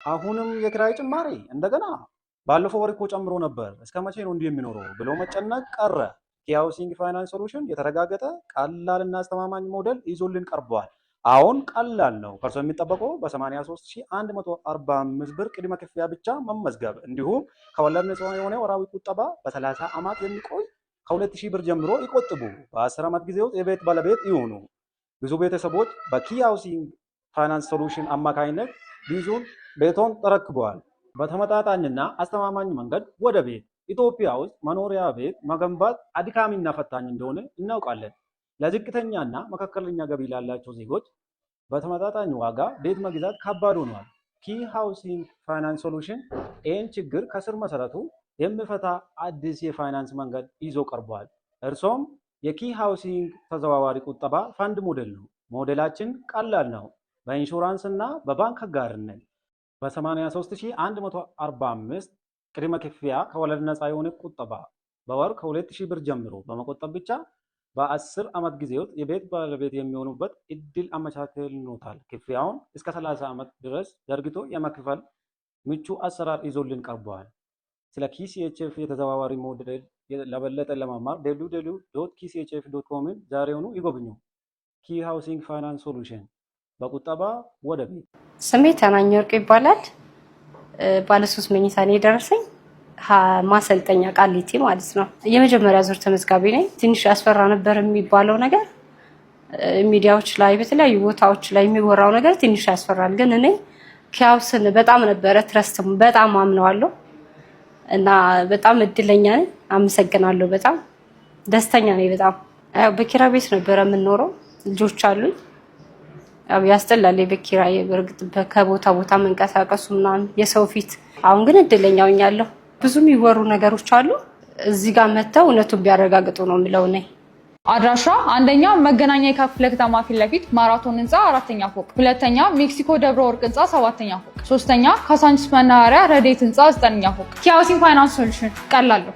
አሁንም የኪራይ ጭማሪ እንደገና ባለፈው ወር እኮ ጨምሮ ነበር። እስከ መቼ ነው እንዲህ የሚኖረው ብሎ መጨነቅ ቀረ። ኪ ሃውሲንግ ፋይናንስ ሶሉሽን የተረጋገጠ ቀላልና አስተማማኝ ሞዴል ይዞልን ቀርቧል። አሁን ቀላል ነው። ከእርሶ የሚጠበቀው በ83145 ብር ቅድመ ክፍያ ብቻ መመዝገብ እንዲሁም ከወለድ ነፃ የሆነ ወራዊ ቁጠባ በ30 ዓመት የሚቆይ ከ2000 ብር ጀምሮ ይቆጥቡ። በ10 ዓመት ጊዜ ውስጥ የቤት ባለቤት ይሁኑ። ብዙ ቤተሰቦች በኪ ሃውሲንግ ፋይናንስ ሶሉሽን አማካኝነት ቤቶን ተረክበዋል። በተመጣጣኝና አስተማማኝ መንገድ ወደ ቤት። ኢትዮጵያ ውስጥ መኖሪያ ቤት መገንባት አድካሚና ፈታኝ እንደሆነ እናውቃለን። ለዝቅተኛና መካከለኛ ገቢ ላላቸው ዜጎች በተመጣጣኝ ዋጋ ቤት መግዛት ከባድ ሆኗል። ኪ ሃውሲንግ ፋይናንስ ሶሉሽን ይህን ችግር ከስር መሰረቱ የሚፈታ አዲስ የፋይናንስ መንገድ ይዞ ቀርቧል። እርሶም የኪ ሃውሲንግ ተዘዋዋሪ ቁጠባ ፈንድ ሞዴል ነው። ሞዴላችን ቀላል ነው። በኢንሹራንስ እና በባንክ አጋርነት በ83145 ቅድመ ክፍያ ከወለድ ነፃ የሆነ ቁጠባ በወር ከ2000 ብር ጀምሮ በመቆጠብ ብቻ በ10 ዓመት ጊዜ ውስጥ የቤት ባለቤት የሚሆኑበት እድል አመቻችተንልዎታል። ክፍያውን እስከ 30 ዓመት ድረስ ዘርግቶ የመክፈል ምቹ አሰራር ይዞልን ቀርበዋል። ስለ ኪሲኤችኤፍ የተዘዋዋሪ ሞዴል ለበለጠ ለመማር www.kchf.com ዛሬውኑ ይጎብኙ። ኪ ሃውሲንግ ፋይናንስ ሶሉሽን በቁጠባ ወደ ቤት። ስሜ ተናኝ ወርቅ ይባላል። ባለ 3 መኝታ ነው የደረሰኝ ማሰልጠኛ ቃሊቲ ማለት ነው። የመጀመሪያ ዙር ተመዝጋቢ ነኝ። ትንሽ ያስፈራ ነበር የሚባለው ነገር ሚዲያዎች ላይ በተለያዩ ቦታዎች ላይ የሚወራው ነገር ትንሽ ያስፈራል። ግን እኔ ኪያውስን በጣም ነበረ ትረስትም በጣም አምነዋለሁ እና በጣም እድለኛ ነኝ። አመሰግናለሁ። በጣም ደስተኛ ነኝ። በጣም በኪራይ ቤት ነበረ የምኖረው። ልጆች አሉኝ። ያስጠላል በኪራይ በርግጥ ከቦታ ቦታ መንቀሳቀሱ ምናምን የሰው ፊት። አሁን ግን እድለኛ ሆኛለሁ። ብዙ የሚወሩ ነገሮች አሉ። እዚህ ጋር መተው እውነቱን ቢያረጋግጡ ነው የምለው ነኝ። አድራሻ አንደኛ መገናኛ የካፍለ ከተማ ፊት ለፊት ማራቶን ህንፃ 4ኛ ፎቅ፣ ሁለተኛ ሜክሲኮ ደብረ ወርቅ ህንፃ 7ኛ ፎቅ፣ ሶስተኛ ካሳንቺስ መናኸሪያ ረዴት ህንፃ 9ኛ ፎቅ። ኪ ሃውሲንግ ፋይናንስ ሶሉሽን ቀላል ነው።